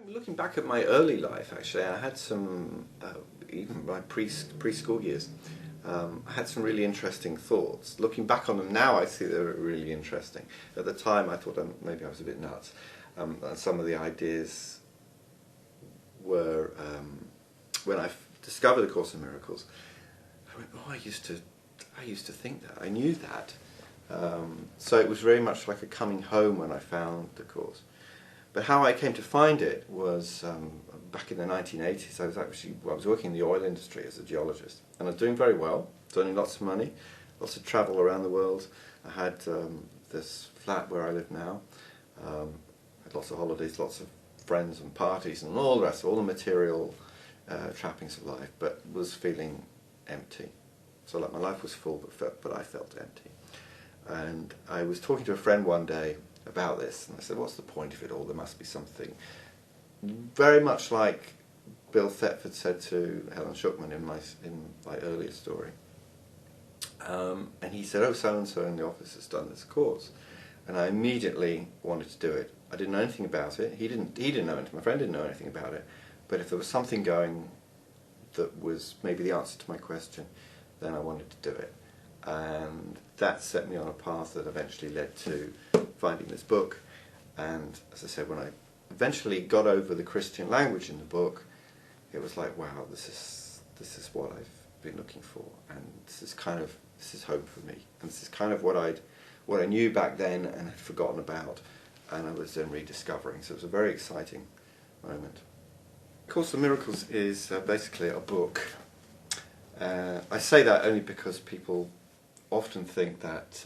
Looking back at my early life, actually, I had some, even my preschool years, I had some really interesting thoughts. Looking back on them now, I see they're really interesting. At the time, I thought maybe I was a bit nuts. And some of the ideas were, when I discovered A Course in Miracles, I went, oh, I used to think that, I knew that. So it was very much like a coming home when I found the Course. But how I came to find it was back in the 1980s. I was working in the oil industry as a geologist, and I was doing very well, earning lots of money, lots of travel around the world. I had this flat where I live now, had lots of holidays, lots of friends and parties and all the rest, all the material trappings of life, but was feeling empty. So like my life was full, but I felt empty. And I was talking to a friend one day about this, and I said, what's the point of it all? There must be something. Very much like Bill Thetford said to Helen Schuckman in my earlier story. And he said, oh, so-and-so in the office has done this course. And I immediately wanted to do it. I didn't know anything about it. He didn't know anything. My friend didn't know anything about it. But if there was something going that was maybe the answer to my question, then I wanted to do it. And that set me on a path that eventually led to finding this book. And as I said, when I eventually got over the Christian language in the book, it was like, wow, this is what I've been looking for, and this is home for me, and this is kind of what I knew back then and had forgotten about, and I was then rediscovering. So it was a very exciting moment. A Course in Miracles is basically a book. I say that only because people often think that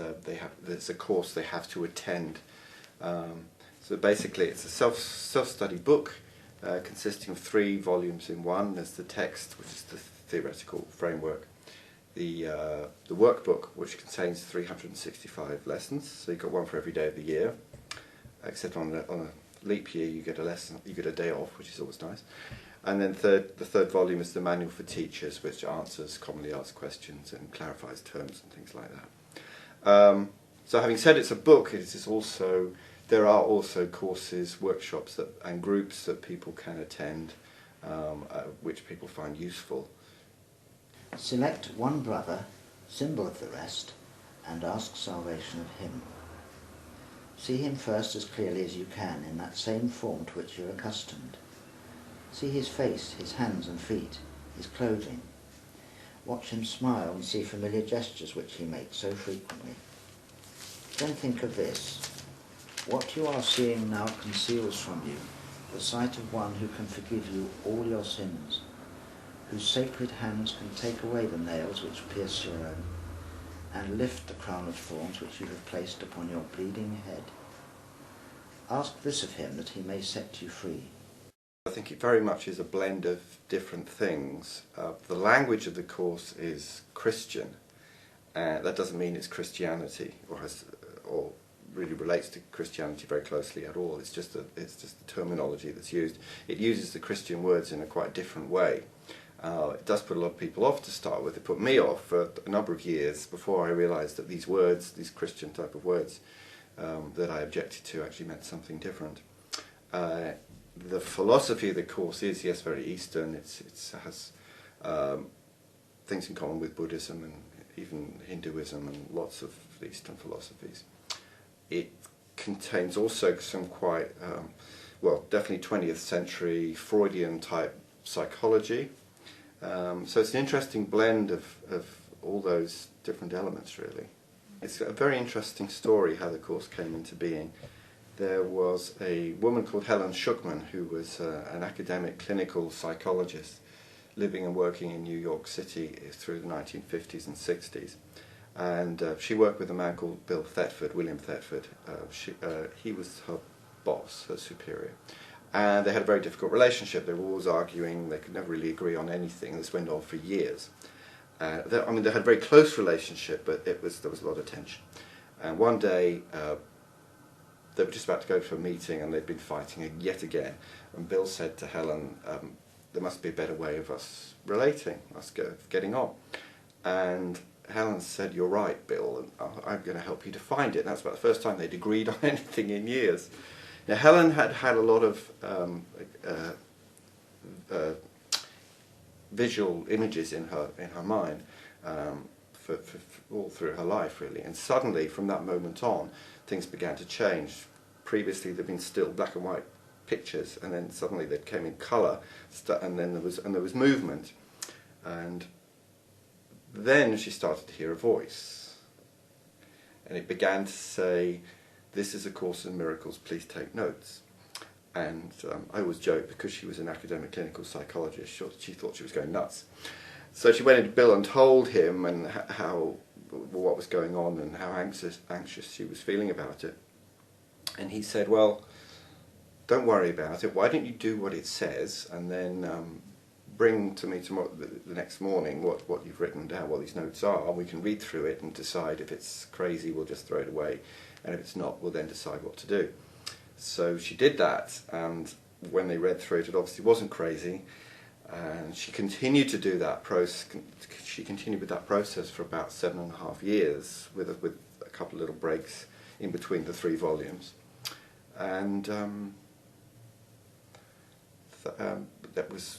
it's a course they have to attend. So basically it's a self-study book consisting of 3 volumes in one. There's the text, which is the theoretical framework, the workbook, which contains 365 lessons, so you've got one for every day of the year, except on a leap year you get a lesson, you get a day off, which is always nice. And then the third volume is the Manual for Teachers, which answers commonly asked questions and clarifies terms and things like that. So having said it's a book, there are also courses, workshops and groups that people can attend, which people find useful. Select one brother, symbol of the rest, and ask salvation of him. See him first as clearly as you can, in that same form to which you're accustomed. See his face, his hands and feet, his clothing. Watch him smile and see familiar gestures which he makes so frequently. Then think of this. What you are seeing now conceals from you the sight of one who can forgive you all your sins, whose sacred hands can take away the nails which pierce your own, and lift the crown of thorns which you have placed upon your bleeding head. Ask this of him that he may set you free. I think it very much is a blend of different things. The language of the Course is Christian. That doesn't mean it's Christianity or really relates to Christianity very closely at all. It's just the terminology that's used. It uses the Christian words in a quite different way. It does put a lot of people off to start with. It put me off for a number of years before I realised that these words, these Christian type of words that I objected to, actually meant something different. The philosophy of the Course is, yes, very Eastern. It has things in common with Buddhism and even Hinduism and lots of Eastern philosophies. It contains also some quite, definitely 20th century Freudian type psychology. So it's an interesting blend of all those different elements, really. It's a very interesting story how the Course came into being. There was a woman called Helen Schuckman who was an academic clinical psychologist living and working in New York City through the 1950s and 60s. And she worked with a man called Bill Thetford, William Thetford. He was her boss, her superior. And they had a very difficult relationship. They were always arguing. They could never really agree on anything. This went on for years. They had a very close relationship, but there was a lot of tension. And one day, they were just about to go to a meeting and they'd been fighting yet again. And Bill said to Helen, there must be a better way of us relating, us getting on. And Helen said, you're right, Bill, and I'm going to help you to find it. And that's about the first time they'd agreed on anything in years. Now Helen had had a lot of visual images in her mind for all through her life, really, and suddenly from that moment on things began to change. Previously there'd been still black and white pictures, and then suddenly they came in colour, and then there was movement, and then she started to hear a voice, and it began to say, "This is a Course in Miracles, please take notes." And I always joke, because she was an academic clinical psychologist, she thought she was going nuts. So she went into Bill and told him and what was going on and how anxious she was feeling about it. And he said, "Well, don't worry about it. Why don't you do what it says, and then bring to me tomorrow, the next morning, what you've written down, what these notes are, and we can read through it and decide if it's crazy, we'll just throw it away, and if it's not, we'll then decide what to do." So she did that, and when they read through it, it obviously wasn't crazy, and she continued to do that process. She continued with that process for about 7.5 years, with a couple of little breaks in between the 3 volumes, and that was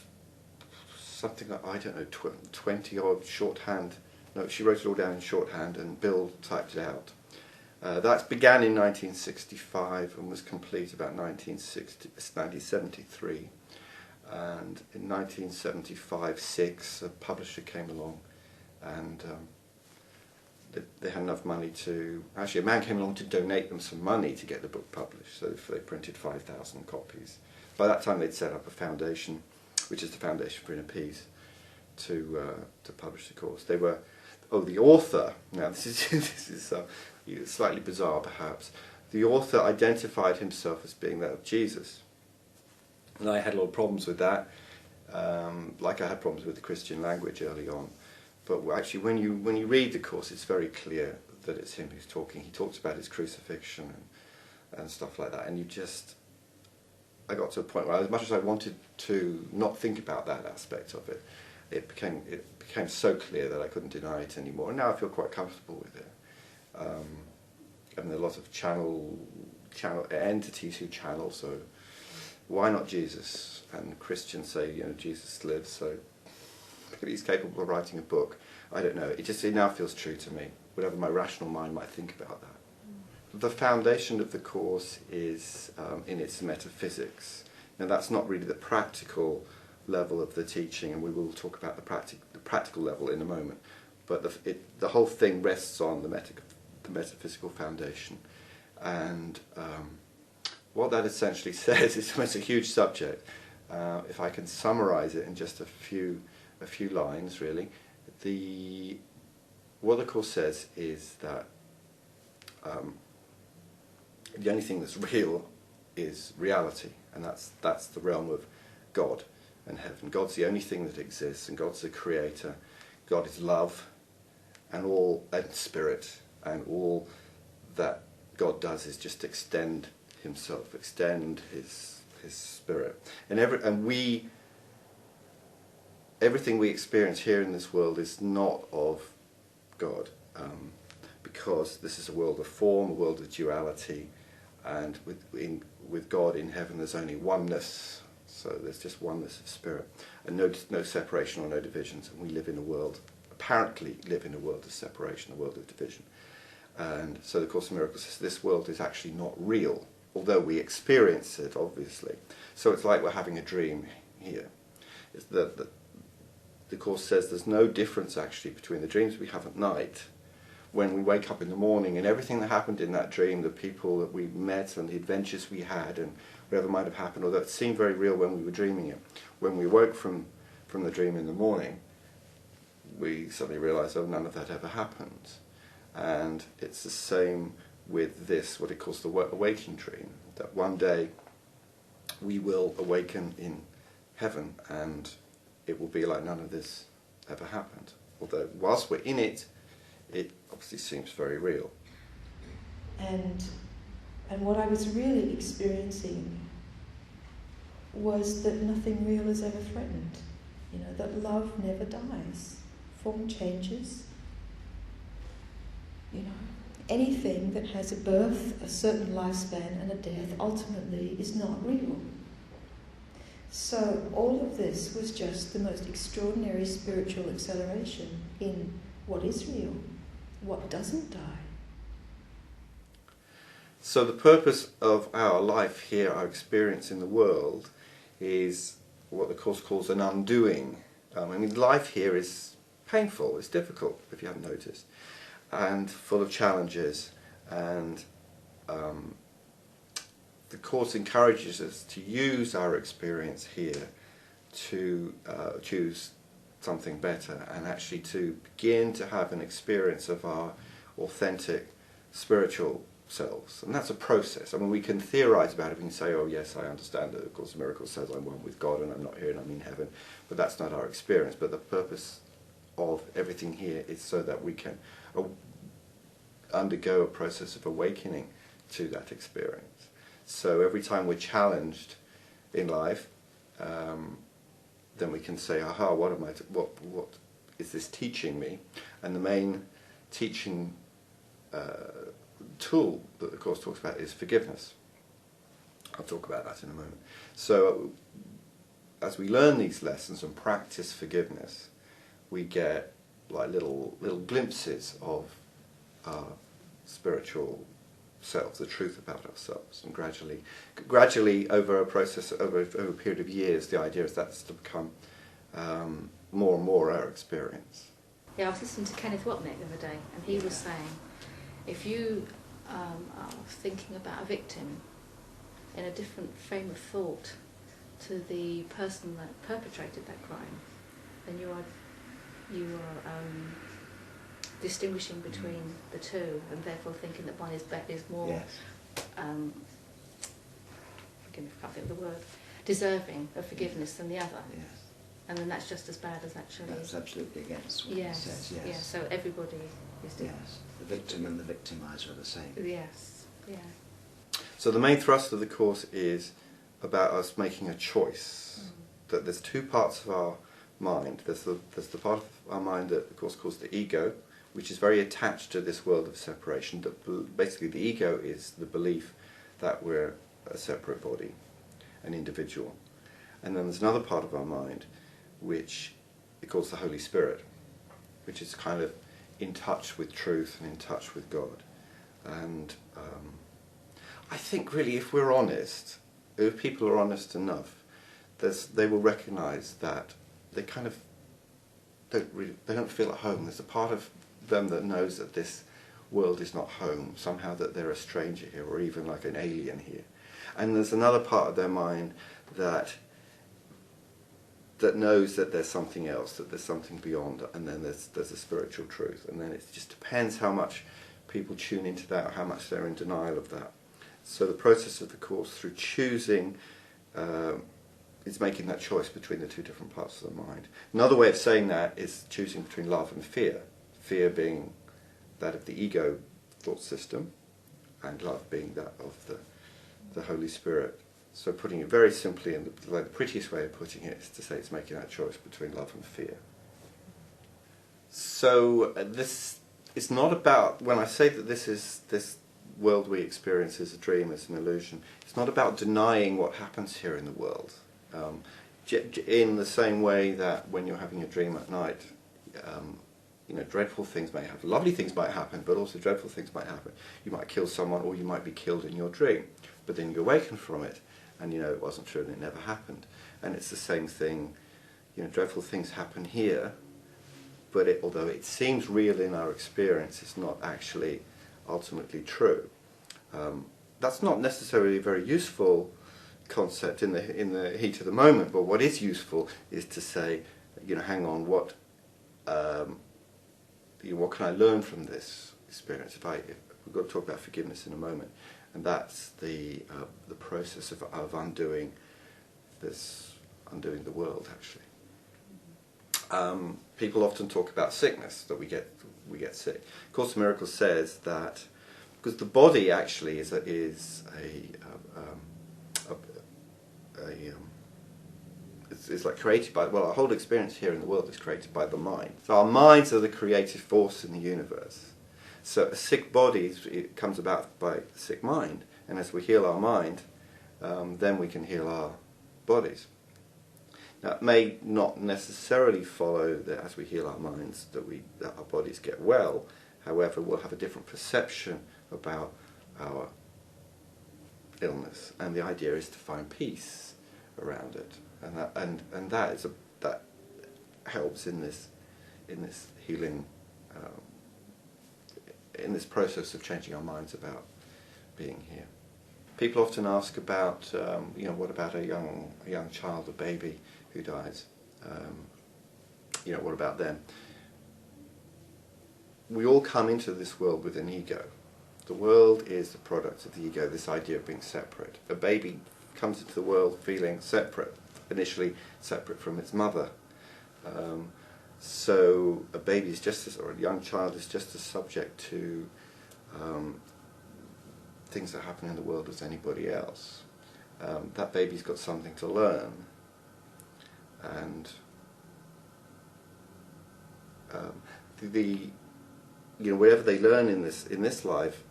something like, I don't know, 20 odd shorthand. No, she wrote it all down in shorthand, and Bill typed it out. That began in 1965 and was complete about 1973. And in 1975-6, a publisher came along, and they had enough money to... Actually, a man came along to donate them some money to get the book published, so they printed 5,000 copies. By that time, they'd set up a foundation, which is the Foundation for Inner Peace, to publish the course. They were... Oh, the author... Now, this is slightly bizarre, perhaps. The author identified himself as being that of Jesus. And I had a lot of problems with that, like I had problems with the Christian language early on. But actually, when you read the course, it's very clear that it's him who's talking. He talks about his crucifixion and stuff like that. And I got to a point where, as much as I wanted to not think about that aspect of it, it became so clear that I couldn't deny it anymore. And now I feel quite comfortable with it. And there are lots of channel entities who channel, so why not Jesus? And Christians say, Jesus lives, so maybe he's capable of writing a book. I don't know. It now feels true to me, whatever my rational mind might think about that. The foundation of the course is in its metaphysics. Now, that's not really the practical level of the teaching, and we will talk about the practical level in a moment. But the whole thing rests on the metaphysical foundation, and what that essentially says is, it's a huge subject. If I can summarize it in just a few lines, really, what the course says is that the only thing that's real is reality, and that's the realm of God and heaven. God's the only thing that exists, and God's the creator. God is love, and spirit, and all that God does is just extend himself, extend his spirit, and everything we experience here in this world is not of God, because this is a world of form, a world of duality, and with God in heaven there's only oneness. So there's just oneness of spirit, and no separation or no divisions. And we apparently live in a world of separation, a world of division. And so the Course in Miracles says this world is actually not real, although we experience it, obviously. So it's like we're having a dream here. The Course says there's no difference actually between the dreams we have at night, when we wake up in the morning, and everything that happened in that dream, the people that we met and the adventures we had and whatever might have happened, although it seemed very real when we were dreaming it, when we woke from the dream in the morning, we suddenly realised, oh, none of that ever happened. And it's the same with this, what it calls the awakening dream, that one day we will awaken in heaven and it will be like none of this ever happened. Although whilst we're in it, it obviously seems very real. And what I was really experiencing was that nothing real is ever threatened. That love never dies. Form changes. anything that has a birth, a certain lifespan and a death ultimately is not real. So all of this was just the most extraordinary spiritual acceleration in what is real, what doesn't die. So the purpose of our life here, our experience in the world, is what the Course calls an undoing. I mean, life here is painful, it's difficult, if you haven't noticed, and full of challenges, and the Course encourages us to use our experience here to choose something better, and actually to begin to have an experience of our authentic spiritual selves. And that's a process. I mean, we can theorize about it. We can say, oh yes, I understand that the Course of Miracles says I'm one with God and I'm not here and I'm in heaven, but that's not our experience. But the purpose of everything here is so that we can undergo a process of awakening to that experience. So every time we're challenged in life, then we can say, aha, what is this teaching me? And the main teaching tool that the Course talks about is forgiveness. I'll talk about that in a moment. So as we learn these lessons and practice forgiveness, we get like little glimpses of our spiritual selves, the truth about ourselves, and gradually over a process, over a period of years, the idea is that's to become more and more our experience. Yeah, I was listening to Kenneth Wapnick the other day, and he was saying, if you are thinking about a victim in a different frame of thought to the person that perpetrated that crime, then you are distinguishing between the two, and therefore thinking that one is more, Yes. forgive me if I can't think of the word, deserving of forgiveness than the other. Yes. And then that's just as bad as actually... That's absolutely against what Yes, it says, yes. yes, so everybody is doing... Yes, the victim and the victimizer are the same. Yes, yeah. So the main thrust of the Course is about us making a choice. That there's two parts of our mind. There's the part of our mind that the Course calls the ego, which is very attached to this world of separation. Basically the ego is the belief that we're a separate body, an individual. And then there's another part of our mind which it calls the Holy Spirit, which is kind of in touch with truth and in touch with God. And I think really if we're honest, if people are honest enough, they will recognise that they kind of don't feel at home. There's a part of them that knows that this world is not home, somehow that they're a stranger here or even like an alien here. And there's another part of their mind that knows that there's something else, that there's something beyond, and then there's a spiritual truth. And then it just depends how much people tune into that, how much they're in denial of that. So the process of the Course through choosing is making that choice between the two different parts of the mind. Another way of saying that is choosing between love and fear. Fear being that of the ego thought system, and love being that of the Holy Spirit. So putting it very simply, and the prettiest way of putting it is to say it's making that choice between love and fear. So this is not about, when I say that this world we experience is a dream, is an illusion, it's not about denying what happens here in the world. In the same way that when you're having a dream at night, dreadful things may happen. Lovely things might happen, but also dreadful things might happen. You might kill someone, or you might be killed in your dream. But then you awaken from it, and it wasn't true and it never happened. And it's the same thing, dreadful things happen here, but although it seems real in our experience, it's not actually ultimately true. That's not necessarily a very useful concept in the heat of the moment, but what is useful is to say, hang on, what can I learn from this experience? We've got to talk about forgiveness in a moment, and that's the process of undoing the world. Actually, people often talk about sickness, that we get sick. Course of Miracles says that because the body actually is it's like created by, our whole experience here in the world is created by the mind. So our minds are the creative force in the universe. So a sick body, it comes about by a sick mind, and as we heal our mind, then we can heal our bodies. Now, it may not necessarily follow that as we heal our minds that our bodies get well. However, we'll have a different perception about our illness, and the idea is to find peace around it, and that helps in this healing, in this process of changing our minds about being here. People often ask about, what about a young child, a baby who dies? What about them? We all come into this world with an ego. The world is the product of the ego, this idea of being separate. A baby comes into the world feeling separate, initially separate from its mother. So a baby is or a young child is just as subject to things that happen in the world as anybody else. That baby's got something to learn, and whatever they learn in this life,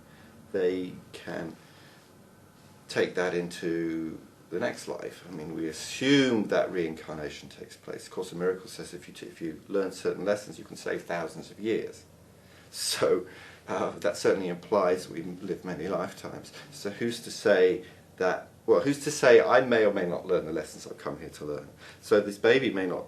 they can take that into the next life. I mean, we assume that reincarnation takes place. Of Course in Miracles says if you learn certain lessons, you can save thousands of years. So that certainly implies we live many lifetimes. So who's to say that? Well, who's to say I may or may not learn the lessons I've come here to learn? So this baby may or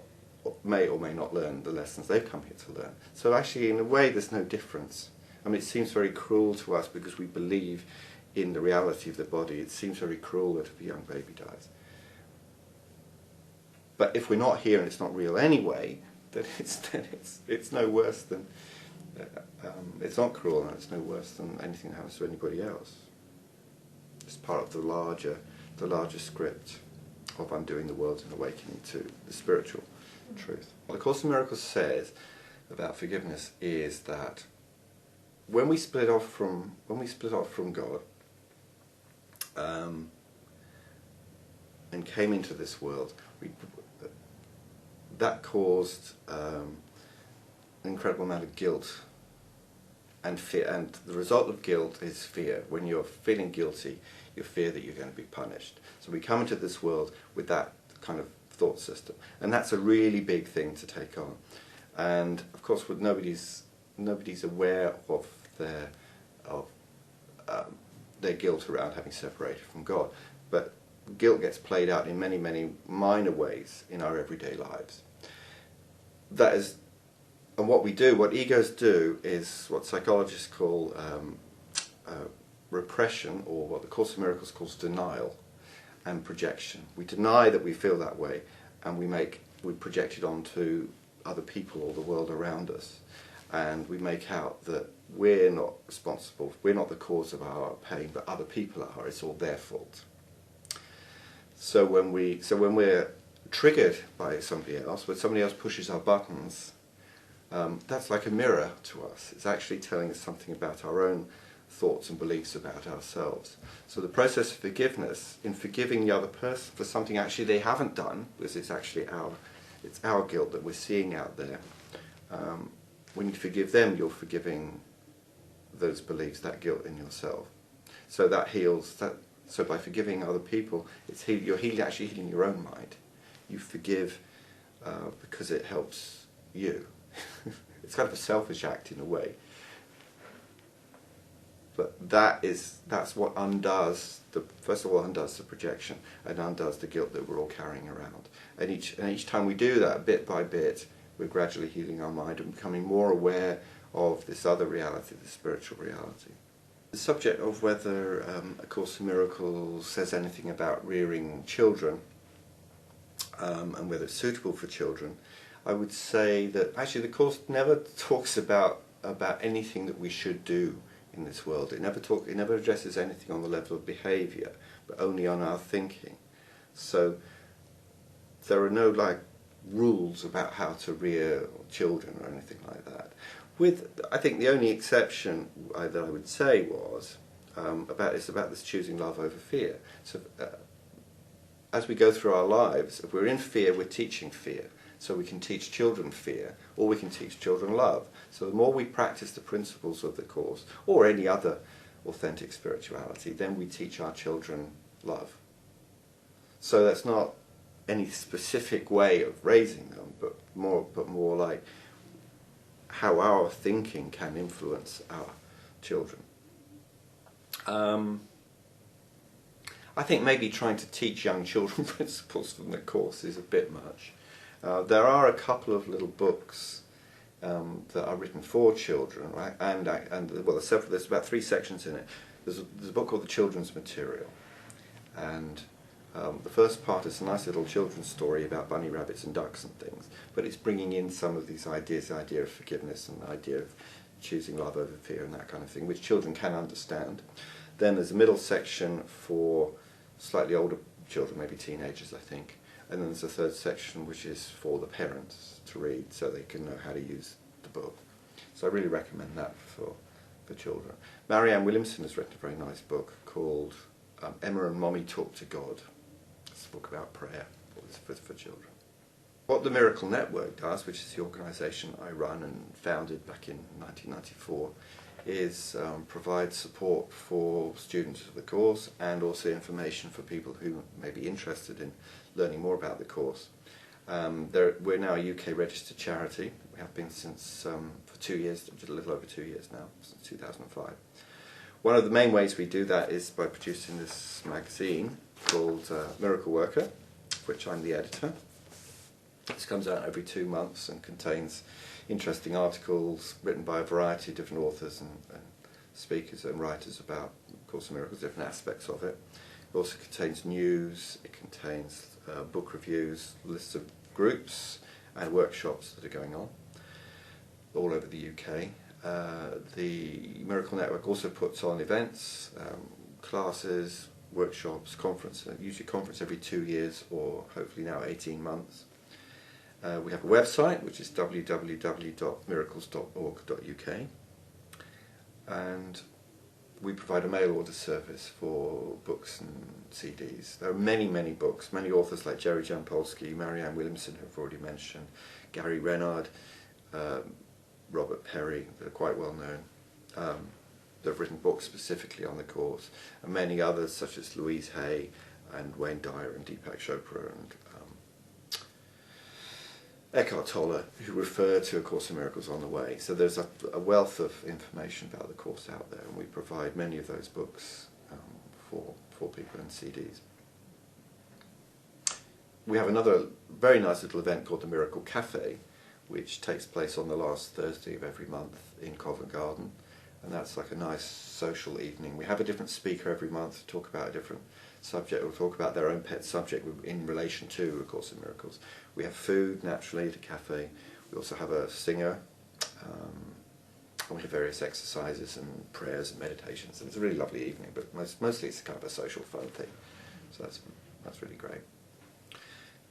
may not learn the lessons they've come here to learn. So actually, in a way, there's no difference. I mean, it seems very cruel to us because we believe in the reality of the body. It seems very cruel that if a young baby dies. But if we're not here and it's not real anyway, then it's no worse than it's not cruel, and it's no worse than anything that happens to anybody else. It's part of the larger script of undoing the world and awakening to the spiritual truth. What the Course in Miracles says about forgiveness is that when we split off from God and came into this world, that caused an incredible amount of guilt and fear, and the result of guilt is fear. When you're feeling guilty, you fear that you're going to be punished. So we come into this world with that kind of thought system, and that's a really big thing to take on. And of course, nobody's aware of their guilt around having separated from God, but guilt gets played out in many, many minor ways in our everyday lives. That is, and what egos do is what psychologists call repression, or what the Course in Miracles calls denial and projection. We deny that we feel that way, and we project it onto other people or the world around us, and we make out that we're not responsible, we're not the cause of our pain, but other people are. It's all their fault. So when we're triggered by somebody else, when somebody else pushes our buttons, that's like a mirror to us. It's actually telling us something about our own thoughts and beliefs about ourselves. So the process of forgiveness, in forgiving the other person for something actually they haven't done, because it's actually our guilt that we're seeing out there. When you forgive them, you're forgiving those beliefs, that guilt in yourself. So that heals that. So by forgiving other people, you're actually healing your own mind. You forgive because it helps you. It's kind of a selfish act in a way. But that's what first of all undoes the projection and undoes the guilt that we're all carrying around. And each time we do that, bit by bit, we're gradually healing our mind and becoming more aware of this other reality, the spiritual reality. The subject of whether A Course in Miracles says anything about rearing children and whether it's suitable for children, I would say that actually the Course never talks about anything that we should do in this world. It never addresses anything on the level of behaviour, but only on our thinking. So there are no rules about how to rear children or anything like that. I think the only exception that I would say was about this choosing love over fear. So as we go through our lives, if we're in fear, we're teaching fear. So we can teach children fear, or we can teach children love. So the more we practice the principles of the Course, or any other authentic spirituality, then we teach our children love. So that's not any specific way of raising them, but more like how our thinking can influence our children. I think maybe trying to teach young children principles from the Course is a bit much. There are a couple of little books that are written for children, right? And well, there's about 3 sections in it. There's a book called The Children's Material, and the first part is a nice little children's story about bunny rabbits and ducks and things, but it's bringing in some of these ideas, the idea of forgiveness and the idea of choosing love over fear and that kind of thing, which children can understand. Then there's a middle section for slightly older children, maybe teenagers, I think. And then there's a third section which is for the parents to read so they can know how to use the book. So I really recommend that for children. Marianne Williamson has written a very nice book called Emma and Mommy Talk to God. It's a book about prayer for children. What the Miracle Network does, which is the organisation I run and founded back in 1994, is provide support for students of the Course and also information for people who may be interested in learning more about the Course. We're now a UK registered charity. We have been since for 2 years, a little over 2 years now, since 2005. One of the main ways we do that is by producing this magazine called Miracle Worker, of which I'm the editor. This comes out every 2 months and contains interesting articles written by a variety of different authors and speakers and writers about Course in Miracles, different aspects of it. It also contains news, it contains book reviews, lists of groups and workshops that are going on all over the UK. The Miracle Network also puts on events, classes, workshops, conferences, usually conference every 2 years or hopefully now 18 months. We have a website which is www.miracles.org.uk, and we provide a mail order service for books and CDs. There are many, many books, many authors like Jerry Jampolsky, Marianne Williamson, who I've already mentioned, Gary Renard, Robert Perry, that are quite well known, that have written books specifically on the Course, and many others such as Louise Hay and Wayne Dyer and Deepak Chopra and Eckhart Tolle, who refer to A Course in Miracles on the Way. So there's a wealth of information about the Course out there, and we provide many of those books for people in CDs. We have another very nice little event called the Miracle Cafe, which takes place on the last Thursday of every month in Covent Garden, and that's like a nice social evening. We have a different speaker every month to talk about a different subject, or talk about their own pet subject in relation to A Course in Miracles. We have food, naturally, at a cafe. We also have a singer, and we have various exercises and prayers and meditations, and it's a really lovely evening, but mostly it's kind of a social fun thing, so that's really great.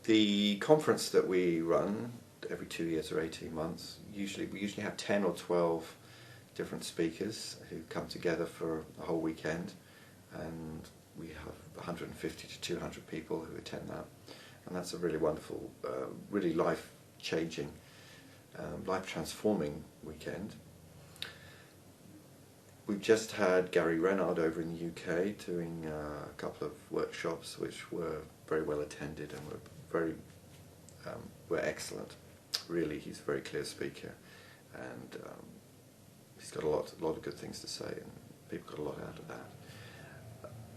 The conference that we run every 2 years or 18 months, we usually have 10 or 12 different speakers who come together for a whole weekend, and we have 150 to 200 people who attend that, and that's a really wonderful, really life-changing, life-transforming weekend. We've just had Gary Renard over in the UK doing a couple of workshops which were very well attended and were excellent. Really, he's a very clear speaker, and he's got a lot of good things to say, and people got a lot out of that.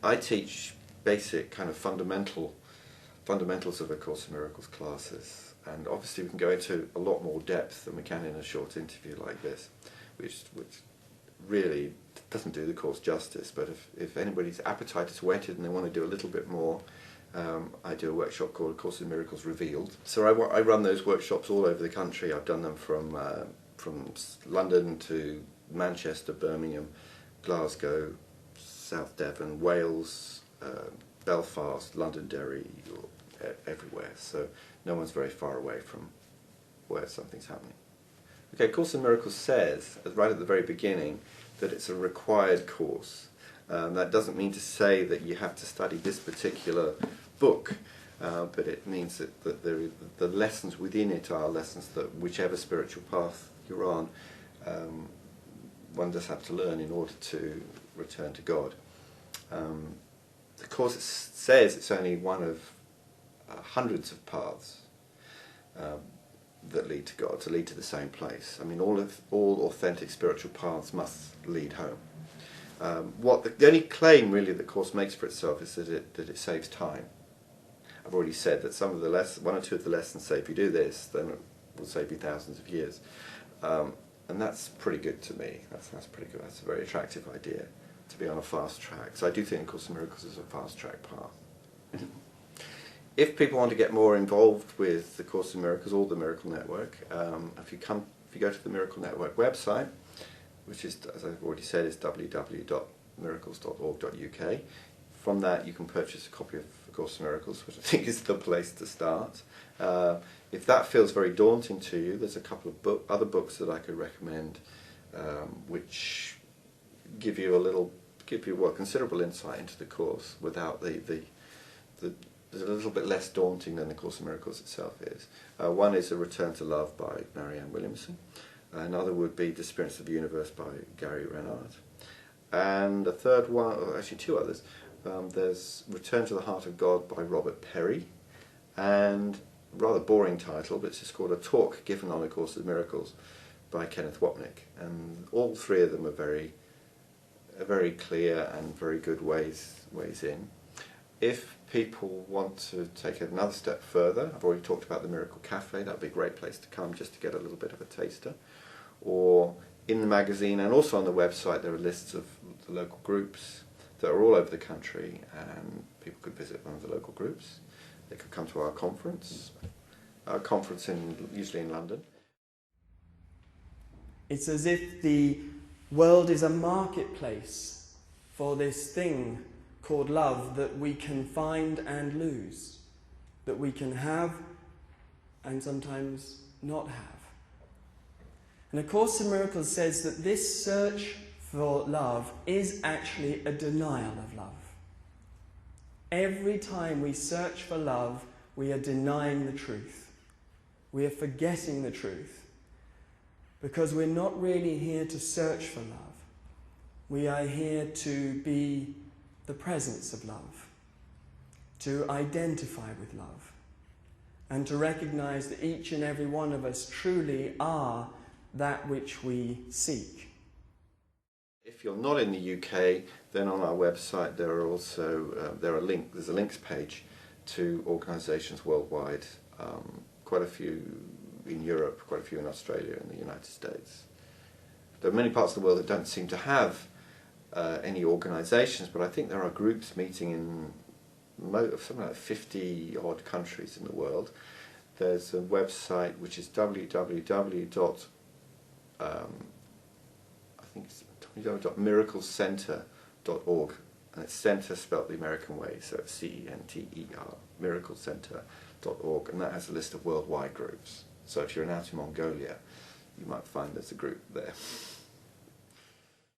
I teach basic kind of fundamentals of A Course in Miracles classes, and obviously we can go into a lot more depth than we can in a short interview like this, which really doesn't do the Course justice. But if anybody's appetite is whetted and they want to do a little bit more, I do a workshop called A Course in Miracles Revealed. So I run those workshops all over the country. I've done them from London to Manchester, Birmingham, Glasgow, South Devon, Wales, Belfast, Londonderry, everywhere. So no one's very far away from where something's happening. Okay, Course in Miracles says, right at the very beginning, that it's a required course. That doesn't mean to say that you have to study this particular book. but it means that the lessons within it are lessons that whichever spiritual path you're on, one does have to learn in order to return to God. The Course says it's only one of hundreds of paths that lead to God, to lead to the same place. I mean, all authentic spiritual paths must lead home. The only claim really the Course makes for itself is that it saves time. I've already said that some of the one or two of the lessons say if you do this, then it will save you thousands of years, and that's pretty good to me. That's pretty good. That's a very attractive idea, to be on a fast track. So I do think Course in Miracles is a fast track path. If people want to get more involved with the Course in Miracles or the Miracle Network, if you go to the Miracle Network website, which is, as I've already said, is www.miracles.org.uk. From that you can purchase a copy of A Course in Miracles, which I think is the place to start. If that feels very daunting to you, there's a couple of other books that I could recommend, which give you considerable insight into the Course without there's a little bit less daunting than the Course in Miracles itself is. One is A Return to Love by Marianne Williamson. Another would be Disappearance of the Universe by Gary Renard. And a third one, or actually two others, there's Return to the Heart of God by Robert Perry, and a rather boring title, but it's just called A Talk Given on A Course in Miracles by Kenneth Wapnick. And all three of them are very clear and very good ways in. If people want to take it another step further, I've already talked about the Miracle Cafe. That'd be a great place to come just to get a little bit of a taster. Or in the magazine and also on the website there are lists of the local groups that are all over the country, and people could visit one of the local groups. They could come to our conference usually in London. It's as if the world is a marketplace for this thing called love that we can find and lose, that we can have and sometimes not have. And A Course in Miracles says that this search for love is actually a denial of love. Every time we search for love, we are denying the truth. We are forgetting the truth, because we're not really here to search for love. We are here to be the presence of love, to identify with love, and to recognize that each and every one of us truly are that which we seek. If you're not in the UK, then on our website there are also there's a links page to organisations worldwide, quite a few in Europe, quite a few in Australia and the United States. There are many parts of the world that don't seem to have any organisations, but I think there are groups meeting in something like 50 odd countries in the world. There's a website which is www.miraclecenter.org, and it's centre spelt the American way, so it's CENTER, miraclecenter.org, and that has a list of worldwide groups. So if you're out in Mongolia, you might find there's a group there.